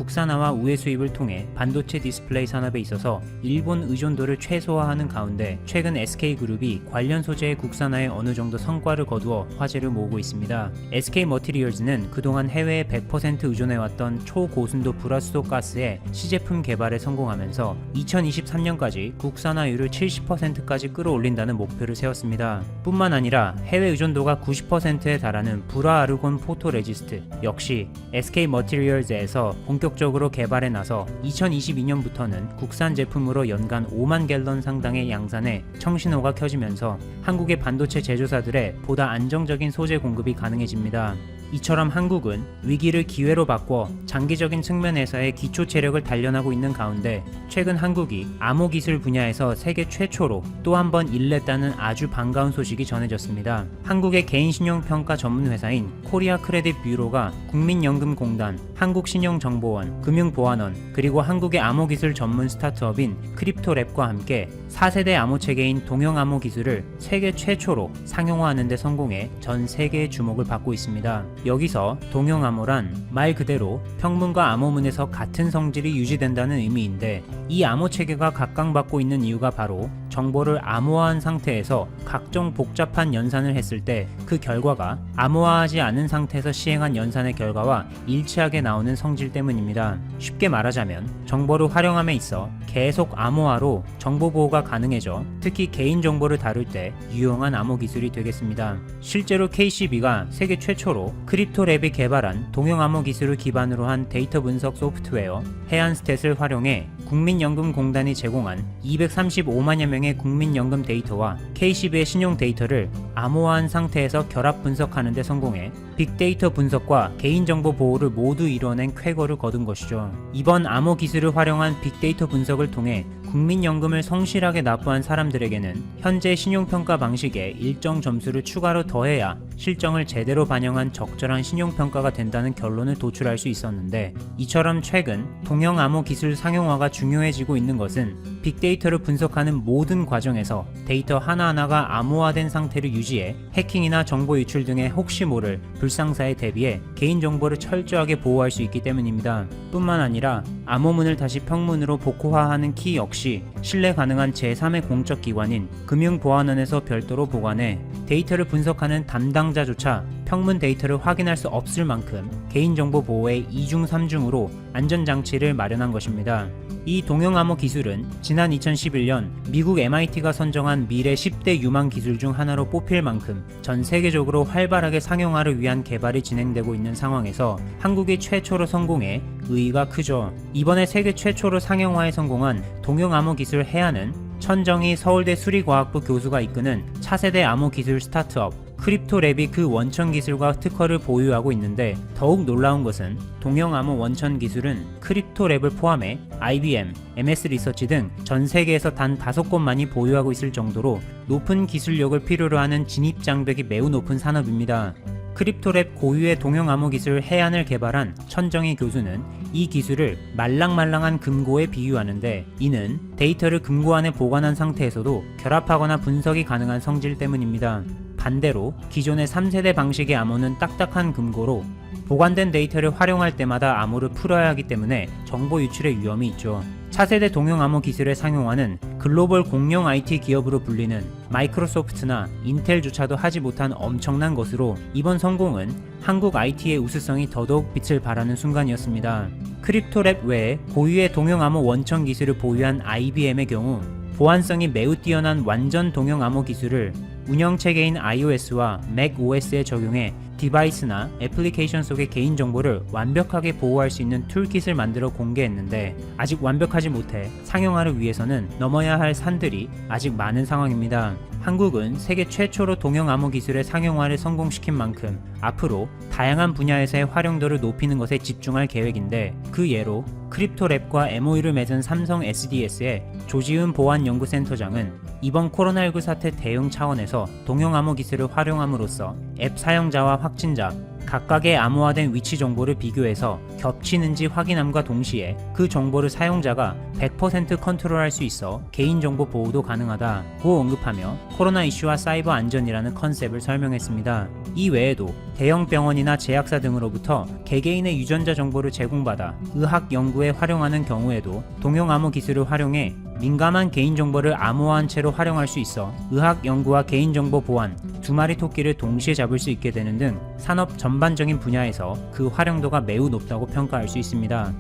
국산화와 우회 수입을 통해 반도체 디스플레이 산업에 있어서 일본 의존도를 최소화하는 가운데 최근 SK그룹이 관련 소재의 국산화에 어느 정도 성과를 거두어 화제를 모으고 있습니다. SK머티리얼즈는 그동안 해외에 100% 의존해왔던 초고순도 불화수소 가스의 시제품 개발에 성공하면서 2023년까지 국산화율을 70%까지 끌어올린다는 목표를 세웠습니다. 뿐만 아니라 해외 의존도가 90%에 달하는 불화 아르곤 포토레지스트 역시 SK머티리얼즈에서 본격적으로 개발에 나서 2022년부터는 국산 제품으로 연간 5만 갤런 상당의 양산에 청신호가 켜지면서 한국의 반도체 제조사들의 보다 안정적인 소재 공급이 가능해집니다. 이처럼 한국은 위기를 기회로 바꿔 장기적인 측면에서의 기초 체력을 단련하고 있는 가운데 최근 한국이 암호 기술 분야에서 세계 최초로 또 한 번 일냈다는 아주 반가운 소식이 전해졌습니다. 한국의 개인신용평가 전문회사인 코리아 크레딧 뷰로가 국민연금공단, 한국신용정보원, 금융보안원, 그리고 한국의 암호기술 전문 스타트업인 크립토랩과 함께 4세대 암호체계인 동형암호 기술을 세계 최초로 상용화하는 데 성공해 전 세계의 주목을 받고 있습니다. 여기서 동형암호란 말 그대로 평문과 암호문에서 같은 성질이 유지된다는 의미인데 이 암호체계가 각광받고 있는 이유가 바로 정보를 암호화한 상태에서 각종 복잡한 연산을 했을 때 그 결과가 암호화하지 않은 상태에서 시행한 연산의 결과와 일치하게 나오는 성질 때문입니다. 쉽게 말하자면 정보를 활용함에 있어 계속 암호화로 정보 보호가 가능해져 특히 개인정보를 다룰 때 유용한 암호 기술이 되겠습니다. 실제로 KCB가 세계 최초로 크립토랩이 개발한 동형암호 기술을 기반으로 한 데이터 분석 소프트웨어 해안스탯을 활용해 국민연금공단이 제공한 235만여 명의 국민연금 데이터와 KCB의 신용 데이터를 암호화한 상태에서 결합 분석하는 데 성공해 빅데이터 분석과 개인정보 보호를 모두 이뤄낸 쾌거를 거둔 것이죠. 이번 암호 기술을 활용한 빅데이터 분석을 통해 국민연금을 성실하게 납부한 사람들에게는 현재 신용평가 방식에 일정 점수를 추가로 더해야 실정을 제대로 반영한 적절한 신용평가가 된다는 결론을 도출할 수 있었는데 이처럼 최근 동형암호 기술 상용화가 중요해지고 있는 것은 빅데이터를 분석하는 모든 과정에서 데이터 하나하나가 암호화된 상태를 유지해 해킹이나 정보 유출 등의 혹시 모를 불상사에 대비해 개인정보를 철저하게 보호할 수 있기 때문입니다. 뿐만 아니라 암호문을 다시 평문으로 복호화하는 키 역시 신뢰 가능한 제3의 공적 기관인 금융보안원에서 별도로 보관해 데이터를 분석하는 담당자조차 평문 데이터를 확인할 수 없을 만큼 개인정보 보호의 2중 3중으로 안전장치를 마련한 것입니다. 이 동형암호 기술은 지난 2011년 미국 MIT가 선정한 미래 10대 유망 기술 중 하나로 뽑힐 만큼 전 세계적으로 활발하게 상용화를 위한 개발이 진행되고 있는 상황에서 한국이 최초로 성공해 의의가 크죠. 이번에 세계 최초로 상용화에 성공한 동형암호 기술 해안은 천정희 서울대 수리과학부 교수가 이끄는 차세대 암호 기술 스타트업 크립토랩이 그 원천 기술과 특허를 보유하고 있는데 더욱 놀라운 것은 동형암호 원천 기술은 크립토랩을 포함해 IBM, MS 리서치 등 전 세계에서 단 5곳만이 보유하고 있을 정도로 높은 기술력을 필요로 하는 진입장벽이 매우 높은 산업입니다. 크립토랩 고유의 동형암호 기술 해안을 개발한 천정희 교수는 이 기술을 말랑말랑한 금고에 비유하는데 이는 데이터를 금고 안에 보관한 상태에서도 결합하거나 분석이 가능한 성질 때문입니다. 반대로 기존의 3세대 방식의 암호는 딱딱한 금고로 보관된 데이터를 활용할 때마다 암호를 풀어야 하기 때문에 정보 유출의 위험이 있죠. 차세대 동형암호 기술의 상용화는 글로벌 공룡 IT 기업으로 불리는 마이크로소프트나 인텔조차도 하지 못한 엄청난 것으로 이번 성공은 한국 IT의 우수성이 더더욱 빛을 발하는 순간이었습니다. 크립토랩 외에 고유의 동형암호 원천 기술을 보유한 IBM의 경우 보안성이 매우 뛰어난 완전 동형암호 기술을 운영체계인 iOS와 macOS에 적용해 디바이스나 애플리케이션 속의 개인정보를 완벽하게 보호할 수 있는 툴킷을 만들어 공개했는데 아직 완벽하지 못해 상용화를 위해서는 넘어야 할 산들이 아직 많은 상황입니다. 한국은 세계 최초로 동형암호 기술의 상용화를 성공시킨 만큼 앞으로 다양한 분야에서의 활용도를 높이는 것에 집중할 계획인데 그 예로 크립토랩과 MOU를 맺은 삼성 SDS의 조지은 보안연구센터장은 이번 코로나19 사태 대응 차원에서 동형암호 기술을 활용함으로써 앱 사용자와 확진자, 각각의 암호화된 위치 정보를 비교해서 겹치는지 확인함과 동시에 그 정보를 사용자가 100% 컨트롤할 수 있어 개인정보 보호도 가능하다고 언급하며 코로나 이슈와 사이버 안전이라는 컨셉을 설명했습니다. 이 외에도 대형 병원이나 제약사 등으로부터 개개인의 유전자 정보를 제공받아 의학 연구에 활용하는 경우에도 동용 암호 기술을 활용해 민감한 개인정보를 암호화한 채로 활용할 수 있어 의학 연구와 개인정보 보안, 두 마리 토끼를 동시에 잡을 수 있게 되는 등 산업 전반적인 분야에서 그 활용도가 매우 높다고 평가할 수 있습니다.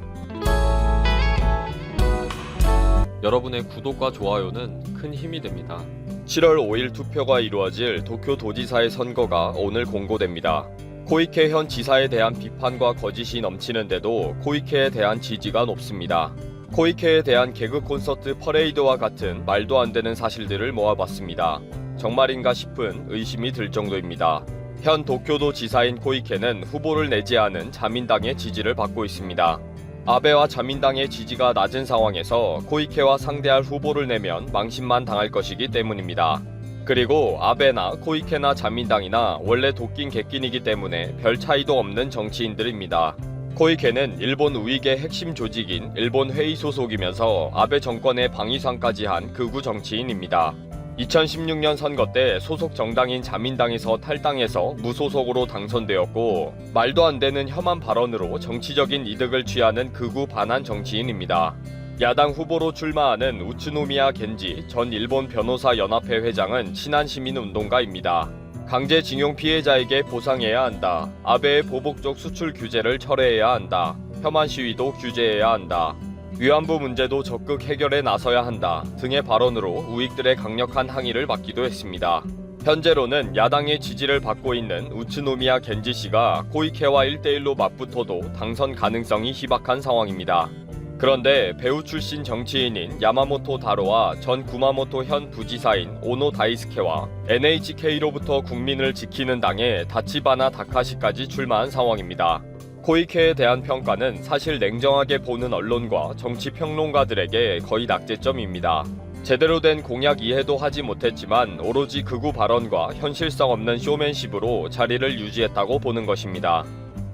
여러분의 구독과 좋아요는 큰 힘이 됩니다. 7월 5일 투표가 이루어질 도쿄 도지사의 선거가 오늘 공고됩니다. 코이케 현 지사에 대한 비판과 거짓이 넘치는데도 코이케에 대한 지지가 높습니다. 코이케에 대한 개그 콘서트 퍼레이드와 같은 말도 안 되는 사실들을 모아봤습니다. 정말인가 싶은 의심이 들 정도입니다. 현 도쿄도 지사인 코이케는 후보를 내지 않은 자민당의 지지를 받고 있습니다. 아베와 자민당의 지지가 낮은 상황에서 코이케와 상대할 후보를 내면 망신만 당할 것이기 때문입니다. 그리고 아베나 코이케나 자민당이나 원래 도끼인 객낀이기 때문에 별 차이도 없는 정치인들입니다. 코이케는 일본 우익의 핵심 조직인 일본 회의 소속이면서 아베 정권의 방위상까지 한 극우 정치인입니다. 2016년 선거 때 소속 정당인 자민당에서 탈당해서 무소속으로 당선되었고 말도 안 되는 혐한 발언으로 정치적인 이득을 취하는 극우 반한 정치인입니다. 야당 후보로 출마하는 우츠노미야 겐지 전 일본 변호사 연합회 회장은 친한 시민운동가입니다. 강제징용 피해자에게 보상해야 한다. 아베의 보복적 수출 규제를 철회해야 한다. 혐한 시위도 규제해야 한다. 위안부 문제도 적극 해결에 나서야 한다 등의 발언으로 우익들의 강력한 항의를 받기도 했습니다. 현재로는 야당의 지지를 받고 있는 우츠노미야 겐지 씨가 코이케와 1대1로 맞붙어도 당선 가능성이 희박한 상황입니다. 그런데 배우 출신 정치인인 야마모토 다로와 전 구마모토 현 부지사인 오노 다이스케와 NHK로부터 국민을 지키는 당의 다치바나 다카시까지 출마한 상황입니다. 코이케에 대한 평가는 사실 냉정하게 보는 언론과 정치평론가들에게 거의 낙제점입니다. 제대로 된 공약 이해도 하지 못했지만 오로지 극우 발언과 현실성 없는 쇼맨십으로 자리를 유지했다고 보는 것입니다.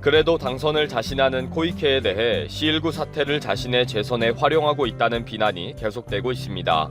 그래도 당선을 자신하는 코이케에 대해 C19 사태를 자신의 재선에 활용하고 있다는 비난이 계속되고 있습니다.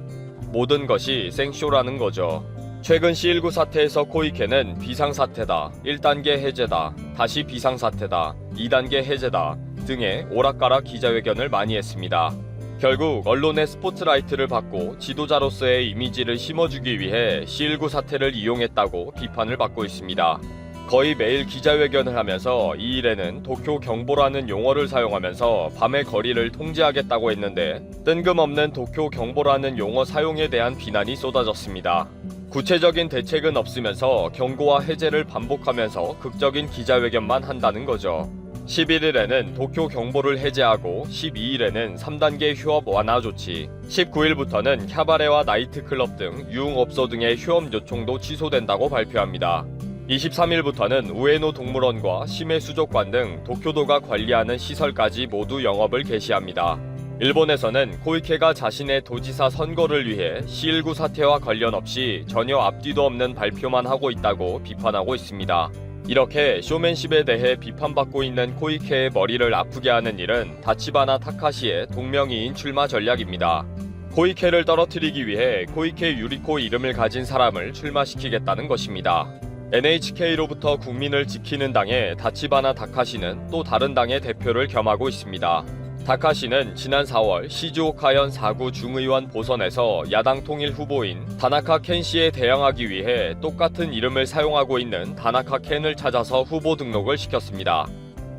모든 것이 생쇼라는 거죠. 최근 C19 사태에서 코이케는 비상사태다, 1단계 해제다, 다시 비상사태다, 2단계 해제다 등의 오락가락 기자회견을 많이 했습니다. 결국 언론의 스포트라이트를 받고 지도자로서의 이미지를 심어주기 위해 C19 사태를 이용했다고 비판을 받고 있습니다. 거의 매일 기자회견을 하면서 이 일에는 도쿄 경보라는 용어를 사용하면서 밤의 거리를 통제하겠다고 했는데 뜬금없는 도쿄 경보라는 용어 사용에 대한 비난이 쏟아졌습니다. 구체적인 대책은 없으면서 경고와 해제를 반복하면서 극적인 기자회견만 한다는 거죠. 11일에는 도쿄 경보를 해제하고 12일에는 3단계 휴업 완화 조치, 19일부터는 캬바레와 나이트클럽 등 유흥업소 등의 휴업 요청도 취소된다고 발표합니다. 23일부터는 우에노 동물원과 시메수족관 등 도쿄도가 관리하는 시설까지 모두 영업을 개시합니다. 일본에서는 코이케가 자신의 도지사 선거를 위해 C19 사태와 관련 없이 전혀 앞뒤도 없는 발표만 하고 있다고 비판하고 있습니다. 이렇게 쇼맨십에 대해 비판받고 있는 코이케의 머리를 아프게 하는 일은 다치바나 타카시의 동명이인 출마 전략입니다. 코이케를 떨어뜨리기 위해 코이케 유리코 이름을 가진 사람을 출마시키겠다는 것입니다. NHK로부터 국민을 지키는 당의 다치바나 다카시는 또 다른 당의 대표를 겸하고 있습니다. 다카시는 지난 4월 시즈오카현 4구 중의원 보선에서 야당 통일 후보인 다나카 켄 씨에 대항하기 위해 똑같은 이름을 사용하고 있는 다나카 켄을 찾아서 후보 등록을 시켰습니다.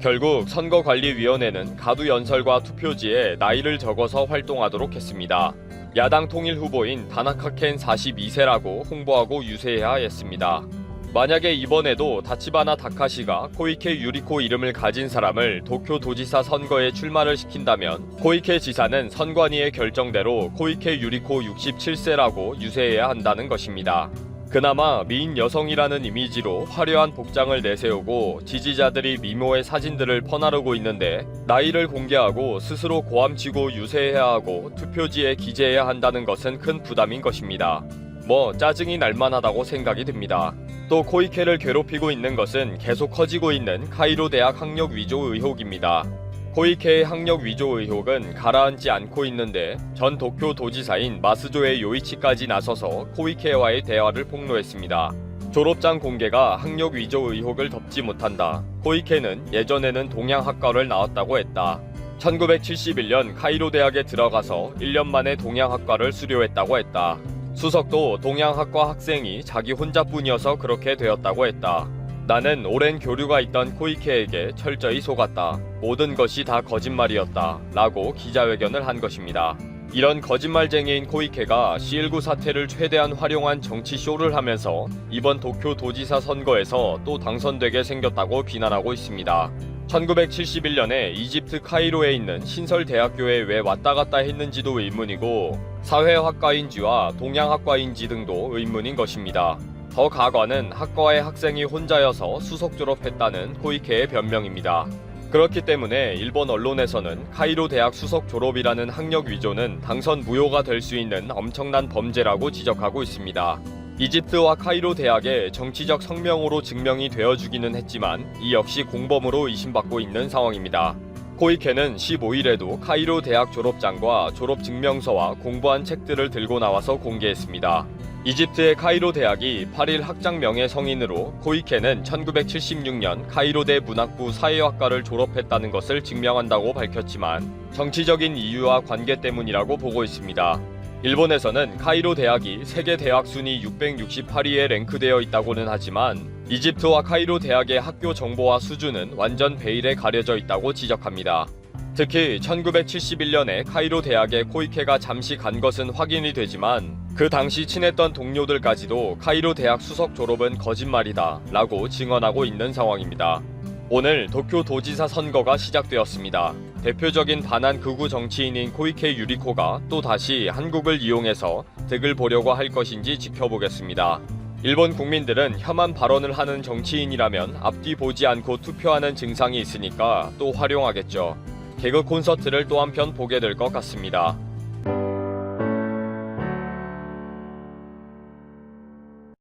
결국 선거관리위원회는 가두 연설과 투표지에 나이를 적어서 활동하도록 했습니다. 야당 통일 후보인 다나카 켄 42세라고 홍보하고 유세해야 했습니다. 만약에 이번에도 다치바나 다카시가 코이케 유리코 이름을 가진 사람을 도쿄 도지사 선거에 출마를 시킨다면 코이케 지사는 선관위의 결정대로 코이케 유리코 67세라고 유세해야 한다는 것입니다. 그나마 미인 여성이라는 이미지로 화려한 복장을 내세우고 지지자들이 미모의 사진들을 퍼나르고 있는데 나이를 공개하고 스스로 고함치고 유세해야 하고 투표지에 기재해야 한다는 것은 큰 부담인 것입니다. 짜증이 날만하다고 생각이 듭니다. 또 코이케를 괴롭히고 있는 것은 계속 커지고 있는 카이로 대학 학력 위조 의혹입니다. 코이케의 학력 위조 의혹은 가라앉지 않고 있는데 전 도쿄 도지사인 마스조의 요이치까지 나서서 코이케와의 대화를 폭로했습니다. 졸업장 공개가 학력 위조 의혹을 덮지 못한다. 코이케는 예전에는 동양학과를 나왔다고 했다. 1971년 카이로 대학에 들어가서 1년 만에 동양학과를 수료했다고 했다. 수석도 동양학과 학생이 자기 혼자뿐이어서 그렇게 되었다고 했다. 나는 오랜 교류가 있던 코이케에게 철저히 속았다. 모든 것이 다 거짓말이었다. 라고 기자회견을 한 것입니다. 이런 거짓말쟁이인 코이케가 C19 사태를 최대한 활용한 정치쇼를 하면서 이번 도쿄 도지사 선거에서 또 당선되게 생겼다고 비난하고 있습니다. 1971년에 이집트 카이로에 있는 신설대학교에 왜 왔다 갔다 했는지도 의문이고 사회학과인지와 동양학과인지 등도 의문인 것입니다. 더 가관은 학과의 학생이 혼자여서 수석 졸업했다는 코이케의 변명입니다. 그렇기 때문에 일본 언론에서는 카이로 대학 수석 졸업이라는 학력 위조는 당선 무효가 될 수 있는 엄청난 범죄라고 지적하고 있습니다. 이집트와 카이로 대학의 정치적 성명으로 증명이 되어주기는 했지만 이 역시 공범으로 의심받고 있는 상황입니다. 코이케는 15일에도 카이로 대학 졸업장과 졸업증명서와 공부한 책들을 들고 나와서 공개했습니다. 이집트의 카이로 대학이 8일 학장 명예 성인으로 코이케는 1976년 카이로대 문학부 사회학과를 졸업했다는 것을 증명한다고 밝혔지만 정치적인 이유와 관계 때문이라고 보고 있습니다. 일본에서는 카이로 대학이 세계 대학 순위 668위에 랭크되어 있다고는 하지만 이집트와 카이로 대학의 학교 정보와 수준은 완전 베일에 가려져 있다고 지적합니다. 특히 1971년에 카이로 대학에 코이케가 잠시 간 것은 확인이 되지만 그 당시 친했던 동료들까지도 카이로 대학 수석 졸업은 거짓말이다 라고 증언하고 있는 상황입니다. 오늘 도쿄 도지사 선거가 시작되었습니다. 대표적인 반한 극우 정치인인 코이케 유리코가 또다시 한국을 이용해서 득을 보려고 할 것인지 지켜보겠습니다. 일본 국민들은 혐한 발언을 하는 정치인이라면 앞뒤 보지 않고 투표하는 증상이 있으니까 또 활용하겠죠. 개그 콘서트를 또 한편 보게 될 것 같습니다.